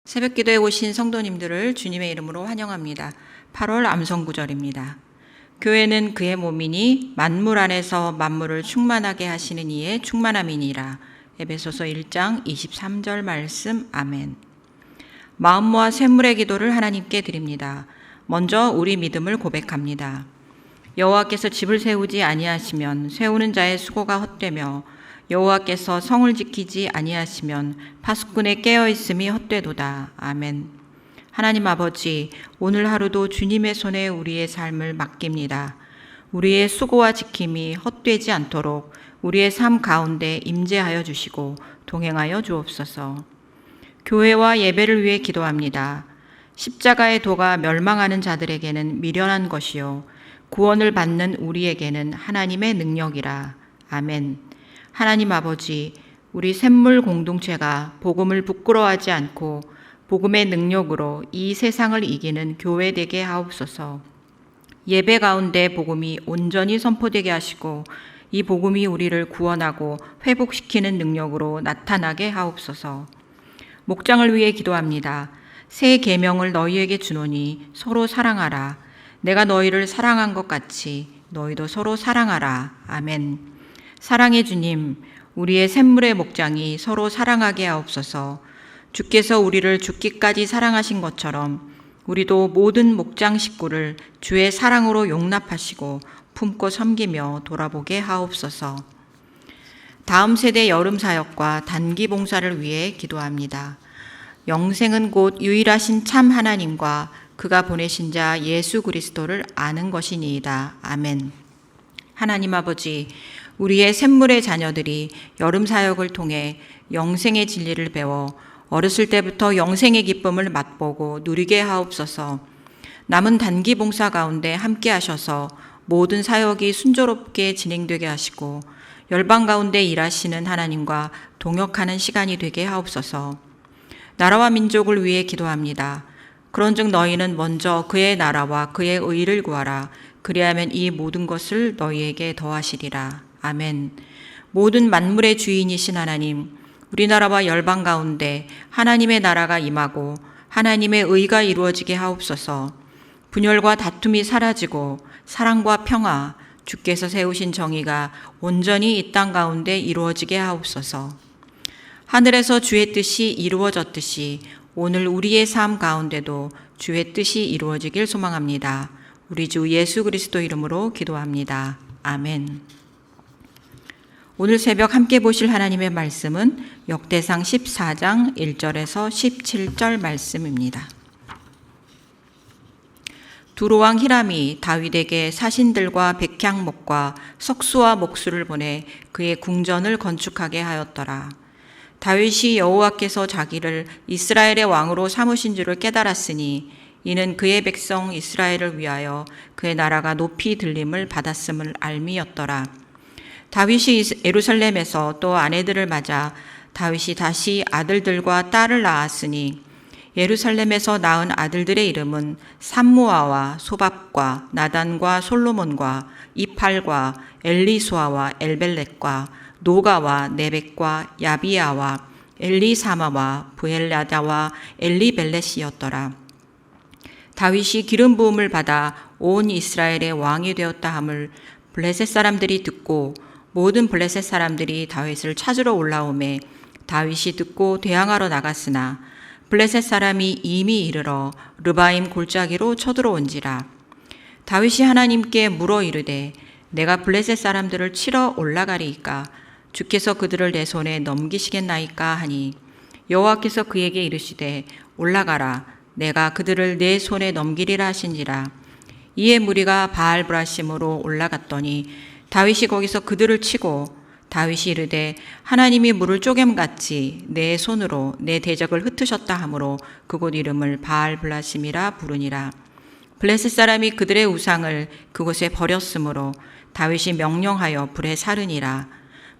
새벽 기도에 오신 성도님들을 주님의 이름으로 환영합니다. 8월 암송구절입니다. 교회는 그의 몸이니 만물 안에서 만물을 충만하게 하시는 이의 충만함이니라. 에베소서 1장 23절 말씀. 아멘. 마음 모아 샘물의 기도를 하나님께 드립니다. 먼저 우리 믿음을 고백합니다. 여호와께서 집을 세우지 아니하시면 세우는 자의 수고가 헛되며 여호와께서 성을 지키지 아니하시면 파수꾼의 깨어있음이 헛되도다. 아멘. 하나님 아버지, 오늘 하루도 주님의 손에 우리의 삶을 맡깁니다. 우리의 수고와 지킴이 헛되지 않도록 우리의 삶 가운데 임재하여 주시고 동행하여 주옵소서. 교회와 예배를 위해 기도합니다. 십자가의 도가 멸망하는 자들에게는 미련한 것이요 구원을 받는 우리에게는 하나님의 능력이라. 아멘. 하나님 아버지, 우리 샘물 공동체가 복음을 부끄러워하지 않고 복음의 능력으로 이 세상을 이기는 교회 되게 하옵소서. 예배 가운데 복음이 온전히 선포되게 하시고 이 복음이 우리를 구원하고 회복시키는 능력으로 나타나게 하옵소서. 목장을 위해 기도합니다. 새 계명을 너희에게 주노니 서로 사랑하라. 내가 너희를 사랑한 것 같이 너희도 서로 사랑하라. 아멘. 사랑의 주님, 우리의 샘물의 목장이 서로 사랑하게 하옵소서. 주께서 우리를 죽기까지 사랑하신 것처럼 우리도 모든 목장 식구를 주의 사랑으로 용납하시고 품고 섬기며 돌아보게 하옵소서. 다음 세대 여름 사역과 단기 봉사를 위해 기도합니다. 영생은 곧 유일하신 참 하나님과 그가 보내신 자 예수 그리스도를 아는 것이니이다. 아멘. 하나님 아버지, 우리의 샘물의 자녀들이 여름 사역을 통해 영생의 진리를 배워 어렸을 때부터 영생의 기쁨을 맛보고 누리게 하옵소서. 남은 단기 봉사 가운데 함께 하셔서 모든 사역이 순조롭게 진행되게 하시고 열방 가운데 일하시는 하나님과 동역하는 시간이 되게 하옵소서. 나라와 민족을 위해 기도합니다. 그런즉 너희는 먼저 그의 나라와 그의 의를 구하라. 그리하면 이 모든 것을 너희에게 더하시리라. 아멘. 모든 만물의 주인이신 하나님, 우리나라와 열방 가운데 하나님의 나라가 임하고 하나님의 의가 이루어지게 하옵소서. 분열과 다툼이 사라지고 사랑과 평화, 주께서 세우신 정의가 온전히 이 땅 가운데 이루어지게 하옵소서. 하늘에서 주의 뜻이 이루어졌듯이 오늘 우리의 삶 가운데도 주의 뜻이 이루어지길 소망합니다. 우리 주 예수 그리스도 이름으로 기도합니다. 아멘. 오늘 새벽 함께 보실 하나님의 말씀은 역대상 14장 1절에서 17절 말씀입니다. 두로왕 히람이 다윗에게 사신들과 백향목과 석수와 목수를 보내 그의 궁전을 건축하게 하였더라. 다윗이 여호와께서 자기를 이스라엘의 왕으로 삼으신 줄을 깨달았으니 이는 그의 백성 이스라엘을 위하여 그의 나라가 높이 들림을 받았음을 알미였더라. 다윗이 예루살렘에서 또 아내들을 맞아 다윗이 다시 아들들과 딸을 낳았으니 예루살렘에서 낳은 아들들의 이름은 삼무아와 소밥과 나단과 솔로몬과 이팔과 엘리수아와 엘벨렛과 노가와 네벡과 야비아와 엘리사마와 부엘라다와 엘리벨렛이었더라. 다윗이 기름 부음을 받아 온 이스라엘의 왕이 되었다 함을 블레셋 사람들이 듣고 모든 블레셋 사람들이 다윗을 찾으러 올라오매 다윗이 듣고 대항하러 나갔으나 블레셋 사람이 이미 이르러 르바임 골짜기로 쳐들어온지라. 다윗이 하나님께 물어 이르되 내가 블레셋 사람들을 치러 올라가리이까 주께서 그들을 내 손에 넘기시겠나이까 하니 여호와께서 그에게 이르시되 올라가라 내가 그들을 내 손에 넘기리라 하신지라. 이에 무리가 바알브라심으로 올라갔더니 다윗이 거기서 그들을 치고 다윗이 이르되 하나님이 물을 쪼개같이 내 손으로 내 대적을 흩으셨다 하므로 그곳 이름을 바알브라심이라 부르니라. 블레셋 사람이 그들의 우상을 그곳에 버렸으므로 다윗이 명령하여 불에 사르니라.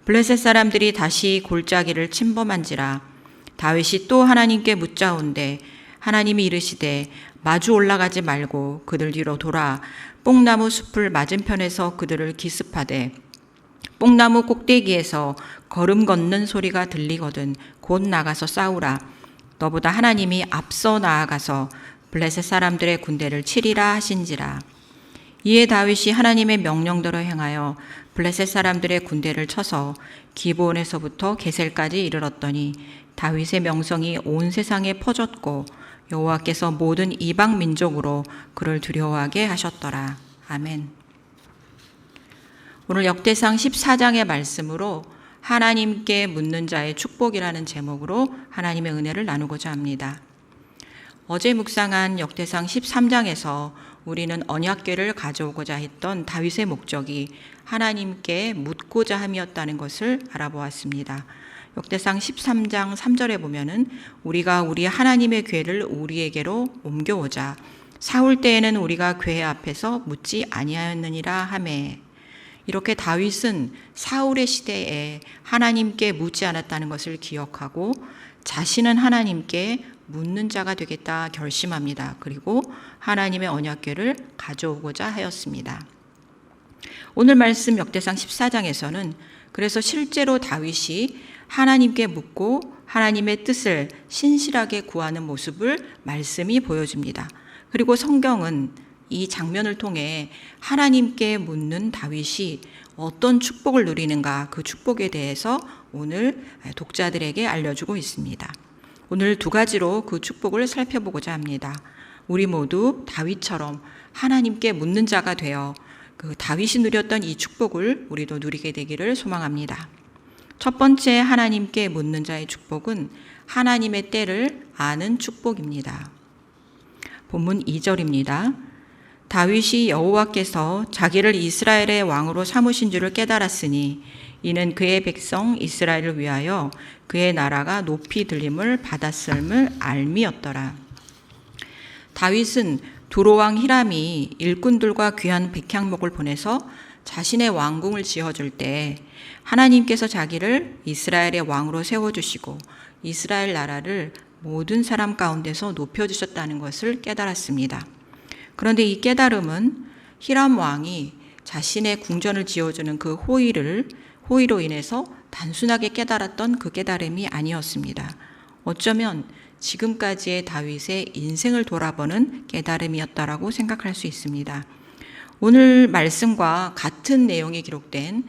블레셋 사람들이 다시 골짜기를 침범한지라. 다윗이 또 하나님께 묻자온대 하나님이 이르시되 마주 올라가지 말고 그들 뒤로 돌아 뽕나무 숲을 맞은편에서 그들을 기습하되 뽕나무 꼭대기에서 걸음 걷는 소리가 들리거든 곧 나가서 싸우라. 너보다 하나님이 앞서 나아가서 블레셋 사람들의 군대를 치리라 하신지라. 이에 다윗이 하나님의 명령대로 행하여 블레셋 사람들의 군대를 쳐서 기브온에서부터 게셀까지 이르렀더니 다윗의 명성이 온 세상에 퍼졌고 여호와께서 모든 이방 민족으로 그를 두려워하게 하셨더라. 아멘. 오늘 역대상 14장의 말씀으로 하나님께 묻는 자의 축복이라는 제목으로 하나님의 은혜를 나누고자 합니다. 어제 묵상한 역대상 13장에서 우리는 언약궤를 가져오고자 했던 다윗의 목적이 하나님께 묻고자 함이었다는 것을 알아보았습니다. 역대상 13장 3절에 보면은 우리가 우리 하나님의 궤를 우리에게로 옮겨오자 사울 때에는 우리가 궤 앞에서 묻지 아니하였느니라 하매, 이렇게 다윗은 사울의 시대에 하나님께 묻지 않았다는 것을 기억하고 자신은 하나님께 묻는 자가 되겠다 결심합니다. 그리고 하나님의 언약궤를 가져오고자 하였습니다. 오늘 말씀 역대상 14장에서는 그래서 실제로 다윗이 하나님께 묻고 하나님의 뜻을 신실하게 구하는 모습을 말씀이 보여줍니다. 그리고 성경은 이 장면을 통해 하나님께 묻는 다윗이 어떤 축복을 누리는가, 그 축복에 대해서 오늘 독자들에게 알려주고 있습니다. 오늘 두 가지로 그 축복을 살펴보고자 합니다. 우리 모두 다윗처럼 하나님께 묻는 자가 되어 그 다윗이 누렸던 이 축복을 우리도 누리게 되기를 소망합니다. 첫 번째 하나님께 묻는 자의 축복은 하나님의 때를 아는 축복입니다. 본문 2절입니다. 다윗이 여호와께서 자기를 이스라엘의 왕으로 삼으신 줄을 깨달았으니 이는 그의 백성 이스라엘을 위하여 그의 나라가 높이 들림을 받았음을 알미였더라. 다윗은 두로왕 히람이 일꾼들과 귀한 백향목을 보내서 자신의 왕궁을 지어줄 때 하나님께서 자기를 이스라엘의 왕으로 세워주시고 이스라엘 나라를 모든 사람 가운데서 높여주셨다는 것을 깨달았습니다. 그런데 이 깨달음은 히람 왕이 자신의 궁전을 지어주는 그 호의로 인해서 단순하게 깨달았던 그 깨달음이 아니었습니다. 어쩌면 지금까지의 다윗의 인생을 돌아보는 깨달음이었다라고 생각할 수 있습니다. 오늘 말씀과 같은 내용이 기록된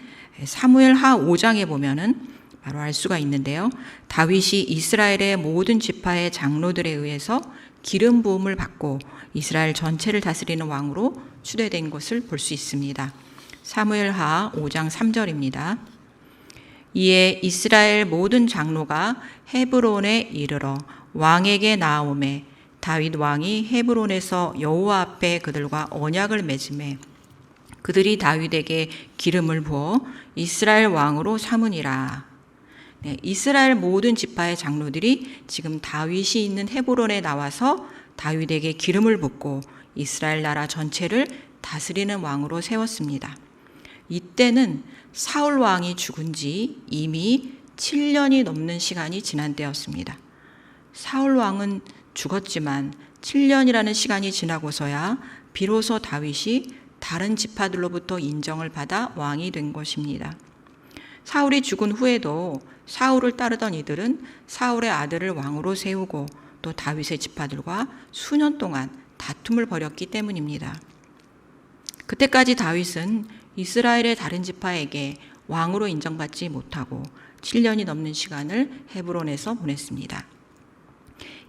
사무엘하 5장에 보면은 바로 알 수가 있는데요. 다윗이 이스라엘의 모든 지파의 장로들에 의해서 기름 부음을 받고 이스라엘 전체를 다스리는 왕으로 추대된 것을 볼 수 있습니다. 사무엘하 5장 3절입니다. 이에 이스라엘 모든 장로가 헤브론에 이르러 왕에게 나아오매 다윗 왕이 헤브론에서 여호와 앞에 그들과 언약을 맺음에 그들이 다윗에게 기름을 부어 이스라엘 왕으로 삼으니라. 이스라엘 모든 지파의 장로들이 지금 다윗이 있는 헤브론에 나와서 다윗에게 기름을 붓고 이스라엘 나라 전체를 다스리는 왕으로 세웠습니다. 이때는 사울 왕이 죽은 지 이미 7년이 넘는 시간이 지난 때였습니다. 사울 왕은 죽었지만 7년이라는 시간이 지나고서야 비로소 다윗이 다른 지파들로부터 인정을 받아 왕이 된 것입니다. 사울이 죽은 후에도 사울을 따르던 이들은 사울의 아들을 왕으로 세우고 또 다윗의 지파들과 수년 동안 다툼을 벌였기 때문입니다. 그때까지 다윗은 이스라엘의 다른 지파에게 왕으로 인정받지 못하고 7년이 넘는 시간을 헤브론에서 보냈습니다.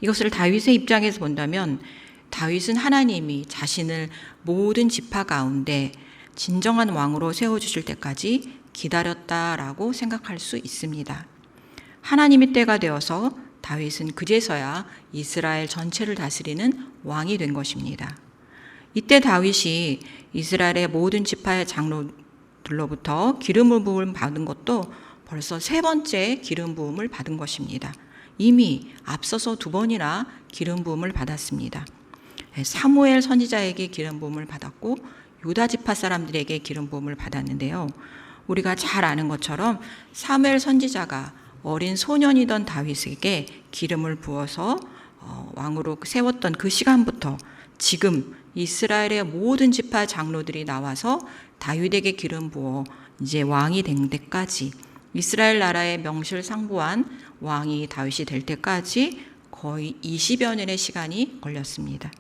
이것을 다윗의 입장에서 본다면 다윗은 하나님이 자신을 모든 지파 가운데 진정한 왕으로 세워주실 때까지 기다렸다라고 생각할 수 있습니다. 하나님의 때가 되어서 다윗은 그제서야 이스라엘 전체를 다스리는 왕이 된 것입니다. 이때 다윗이 이스라엘의 모든 지파의 장로들로부터 기름 부음을 받은 것도 벌써 세 번째 기름 부음을 받은 것입니다. 이미 앞서서 두 번이나 기름 부음을 받았습니다. 사무엘 선지자에게 기름 부음을 받았고 유다 지파 사람들에게 기름 부음을 받았는데요. 우리가 잘 아는 것처럼 사무엘 선지자가 어린 소년이던 다윗에게 기름을 부어서 왕으로 세웠던 그 시간부터 지금 이스라엘의 모든 지파 장로들이 나와서 다윗에게 기름 부어 이제 왕이 된 데까지 이스라엘 나라의 명실상부한 왕이 다윗이 될 때까지 거의 20여 년의 시간이 걸렸습니다.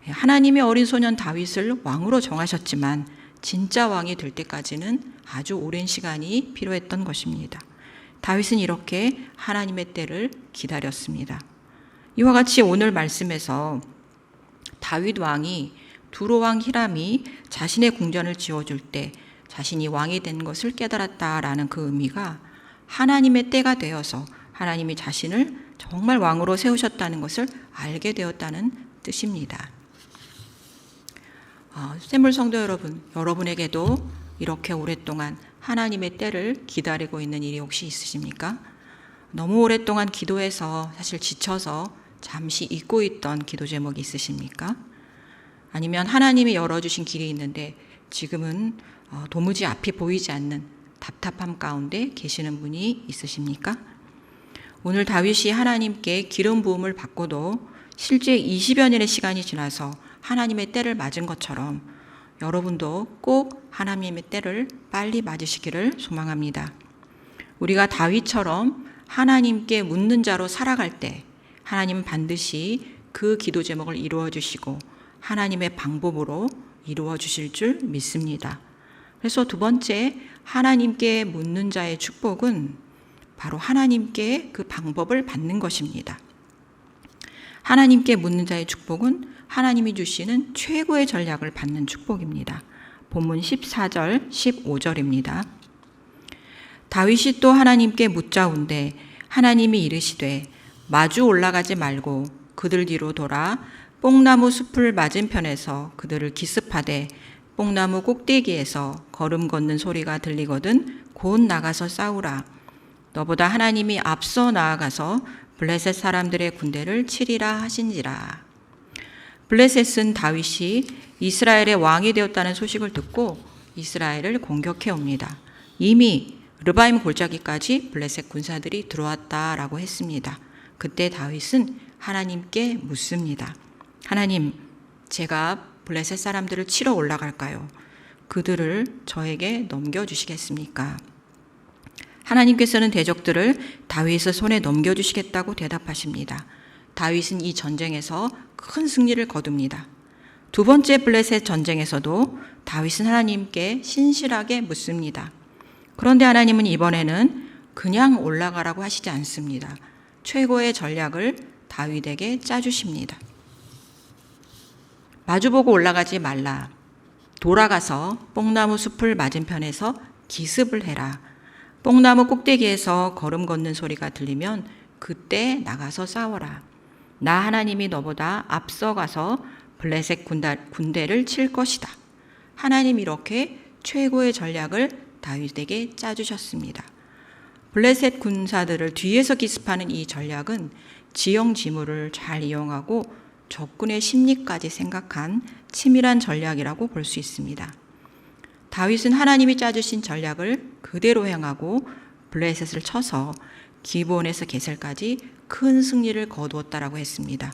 하나님의 어린 소년 다윗을 왕으로 정하셨지만 진짜 왕이 될 때까지는 아주 오랜 시간이 필요했던 것입니다. 다윗은 이렇게 하나님의 때를 기다렸습니다. 이와 같이 오늘 말씀에서 다윗 왕이 두로 왕 히람이 자신의 궁전을 지어줄 때 자신이 왕이 된 것을 깨달았다라는 그 의미가 하나님의 때가 되어서 하나님이 자신을 정말 왕으로 세우셨다는 것을 알게 되었다는 뜻입니다. 샘물 성도 여러분, 여러분에게도 이렇게 오랫동안 하나님의 때를 기다리고 있는 일이 혹시 있으십니까? 너무 오랫동안 기도해서 사실 지쳐서 잠시 잊고 있던 기도 제목이 있으십니까? 아니면 하나님이 열어주신 길이 있는데 지금은 도무지 앞이 보이지 않는 답답함 가운데 계시는 분이 있으십니까? 오늘 다윗이 하나님께 기름 부음을 받고도 실제 20여 년의 시간이 지나서 하나님의 때를 맞은 것처럼 여러분도 꼭 하나님의 때를 빨리 맞으시기를 소망합니다. 우리가 다윗처럼 하나님께 묻는 자로 살아갈 때 하나님은 반드시 그 기도 제목을 이루어 주시고 하나님의 방법으로 이루어 주실 줄 믿습니다. 그래서 두 번째, 하나님께 묻는 자의 축복은 바로 하나님께 그 방법을 받는 것입니다. 하나님께 묻는 자의 축복은 하나님이 주시는 최고의 전략을 받는 축복입니다. 본문 14절, 15절입니다. 다윗이 또 하나님께 묻자온데 하나님이 이르시되 마주 올라가지 말고 그들 뒤로 돌아 뽕나무 숲을 맞은편에서 그들을 기습하되 뽕나무 꼭대기에서 걸음 걷는 소리가 들리거든 곧 나가서 싸우라. 너보다 하나님이 앞서 나아가서 블레셋 사람들의 군대를 치리라 하신지라. 블레셋은 다윗이 이스라엘의 왕이 되었다는 소식을 듣고 이스라엘을 공격해 옵니다. 이미 르바임 골짜기까지 블레셋 군사들이 들어왔다라고 했습니다. 그때 다윗은 하나님께 묻습니다. 하나님, 제가 블레셋 사람들을 치러 올라갈까요? 그들을 저에게 넘겨주시겠습니까? 하나님께서는 대적들을 다윗의 손에 넘겨주시겠다고 대답하십니다. 다윗은 이 전쟁에서 큰 승리를 거둡니다. 두 번째 블레셋 전쟁에서도 다윗은 하나님께 신실하게 묻습니다. 그런데 하나님은 이번에는 그냥 올라가라고 하시지 않습니다. 최고의 전략을 다윗에게 짜주십니다. 마주보고 올라가지 말라. 돌아가서 뽕나무 숲을 맞은편에서 기습을 해라. 뽕나무 꼭대기에서 걸음 걷는 소리가 들리면 그때 나가서 싸워라. 나 하나님이 너보다 앞서가서 블레셋 군대를 칠 것이다. 하나님 이렇게 최고의 전략을 다윗에게 짜주셨습니다. 블레셋 군사들을 뒤에서 기습하는 이 전략은 지형지물을 잘 이용하고 적군의 심리까지 생각한 치밀한 전략이라고 볼 수 있습니다. 다윗은 하나님이 짜주신 전략을 그대로 행하고 블레셋을 쳐서 기브온에서 게셀까지 큰 승리를 거두었다라고 했습니다.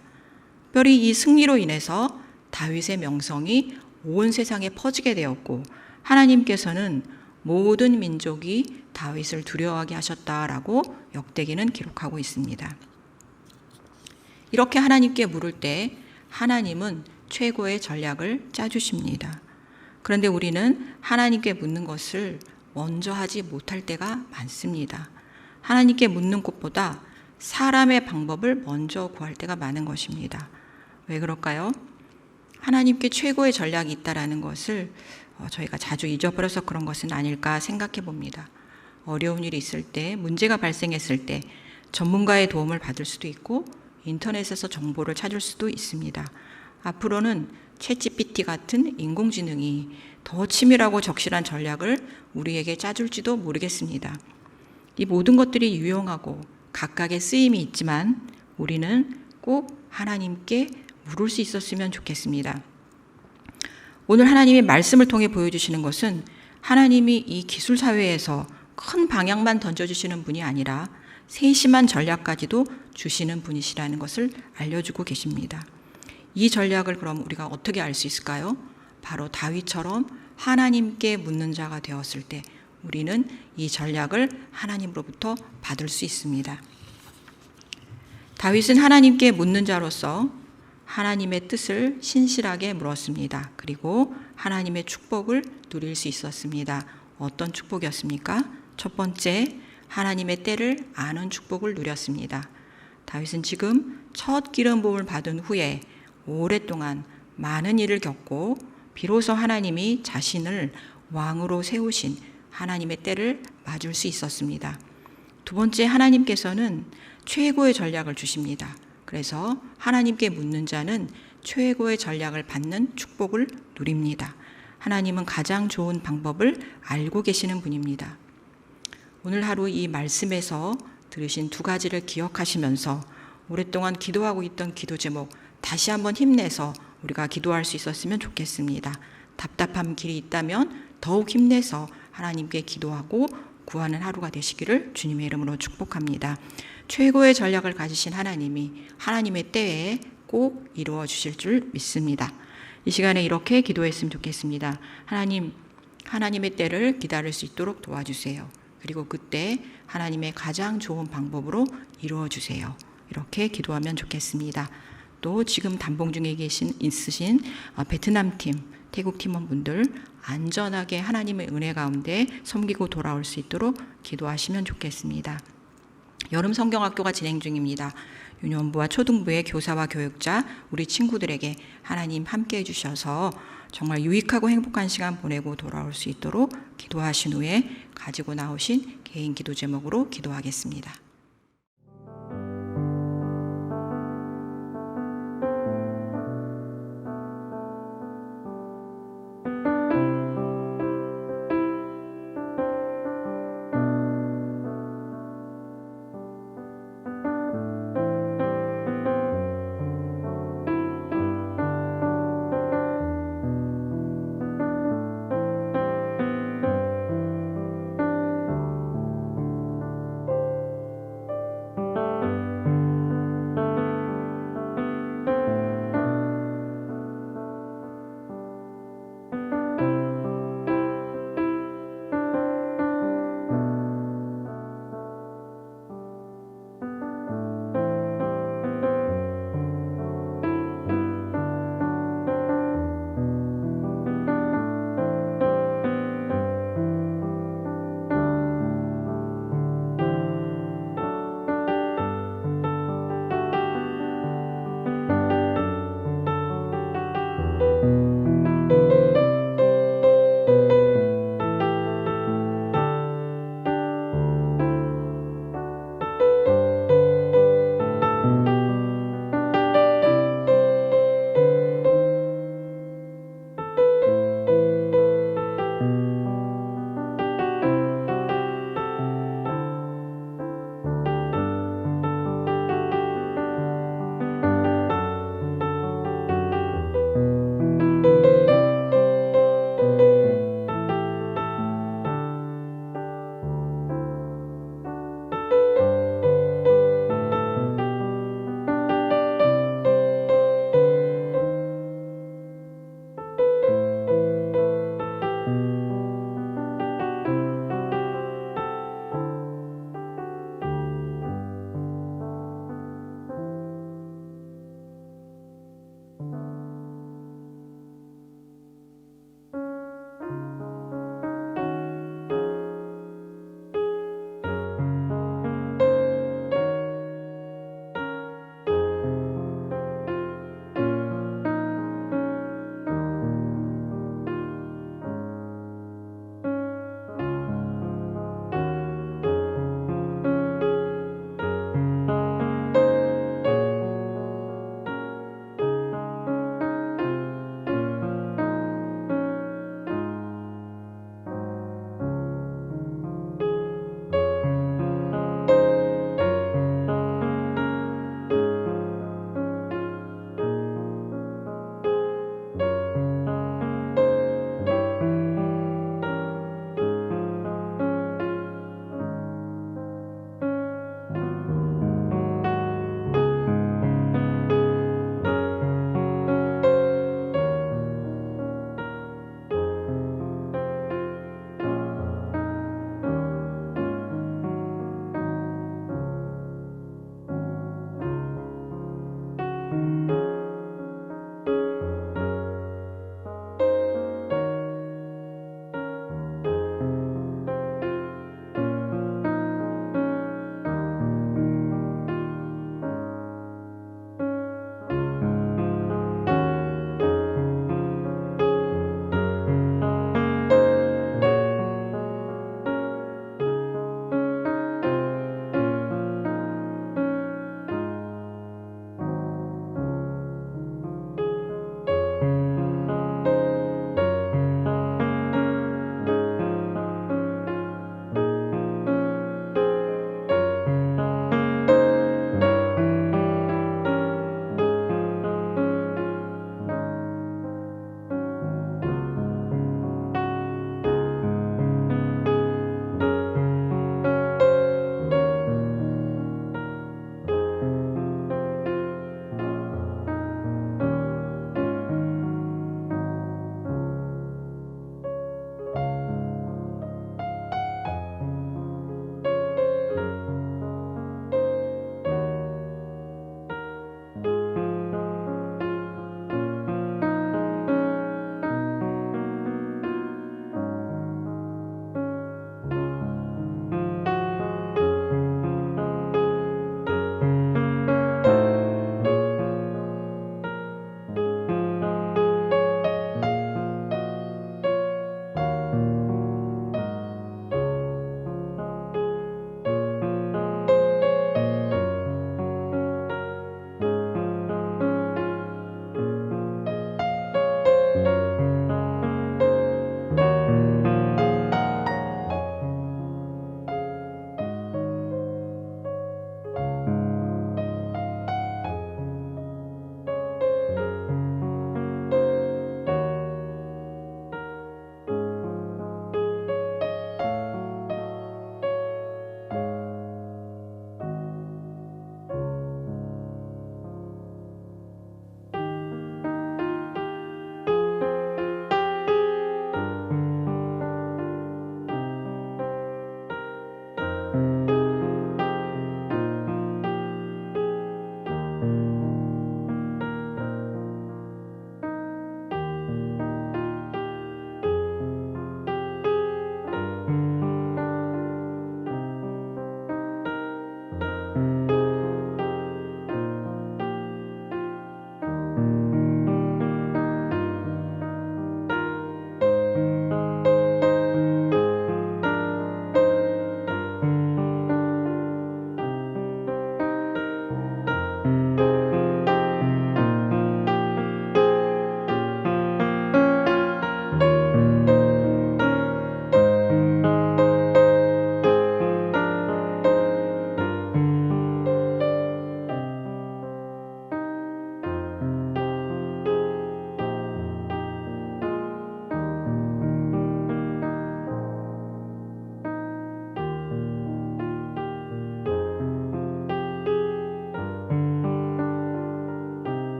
특별히 이 승리로 인해서 다윗의 명성이 온 세상에 퍼지게 되었고 하나님께서는 모든 민족이 다윗을 두려워하게 하셨다라고 역대기는 기록하고 있습니다. 이렇게 하나님께 물을 때 하나님은 최고의 전략을 짜주십니다. 그런데 우리는 하나님께 묻는 것을 먼저 하지 못할 때가 많습니다. 하나님께 묻는 것보다 사람의 방법을 먼저 구할 때가 많은 것입니다. 왜 그럴까요? 하나님께 최고의 전략이 있다라는 것을 저희가 자주 잊어버려서 그런 것은 아닐까 생각해 봅니다. 어려운 일이 있을 때, 문제가 발생했을 때 전문가의 도움을 받을 수도 있고 인터넷에서 정보를 찾을 수도 있습니다. 앞으로는 챗GPT 같은 인공지능이 더 치밀하고 적실한 전략을 우리에게 짜줄지도 모르겠습니다. 이 모든 것들이 유용하고 각각의 쓰임이 있지만 우리는 꼭 하나님께 물을 수 있었으면 좋겠습니다. 오늘 하나님의 말씀을 통해 보여주시는 것은 하나님이 이 기술 사회에서 큰 방향만 던져주시는 분이 아니라 세심한 전략까지도 주시는 분이시라는 것을 알려주고 계십니다. 이 전략을 그럼 우리가 어떻게 알 수 있을까요? 바로 다윗처럼 하나님께 묻는 자가 되었을 때 우리는 이 전략을 하나님으로부터 받을 수 있습니다. 다윗은 하나님께 묻는 자로서 하나님의 뜻을 신실하게 물었습니다. 그리고 하나님의 축복을 누릴 수 있었습니다. 어떤 축복이었습니까? 첫 번째, 하나님의 때를 아는 축복을 누렸습니다. 다윗은 지금 첫 기름 부음을 받은 후에 오랫동안 많은 일을 겪고 비로소 하나님이 자신을 왕으로 세우신 하나님의 때를 맞을 수 있었습니다. 두 번째, 하나님께서는 최고의 전략을 주십니다. 그래서 하나님께 묻는 자는 최고의 전략을 받는 축복을 누립니다. 하나님은 가장 좋은 방법을 알고 계시는 분입니다. 오늘 하루 이 말씀에서 들으신 두 가지를 기억하시면서 오랫동안 기도하고 있던 기도 제목 다시 한번 힘내서 우리가 기도할 수 있었으면 좋겠습니다. 답답한 길이 있다면 더욱 힘내서 하나님께 기도하고 구하는 하루가 되시기를 주님의 이름으로 축복합니다. 최고의 전략을 가지신 하나님이 하나님의 때에 꼭 이루어 주실 줄 믿습니다. 이 시간에 이렇게 기도했으면 좋겠습니다. 하나님, 하나님의 때를 기다릴 수 있도록 도와주세요. 그리고 그때 하나님의 가장 좋은 방법으로 이루어 주세요. 이렇게 기도하면 좋겠습니다. 또 지금 단봉 중에 있으신 베트남 팀, 태국 팀원분들 안전하게 하나님의 은혜 가운데 섬기고 돌아올 수 있도록 기도하시면 좋겠습니다. 여름 성경학교가 진행 중입니다. 유년부와 초등부의 교사와 교육자, 우리 친구들에게 하나님 함께 해주셔서 정말 유익하고 행복한 시간 보내고 돌아올 수 있도록 기도하신 후에 가지고 나오신 개인 기도 제목으로 기도하겠습니다.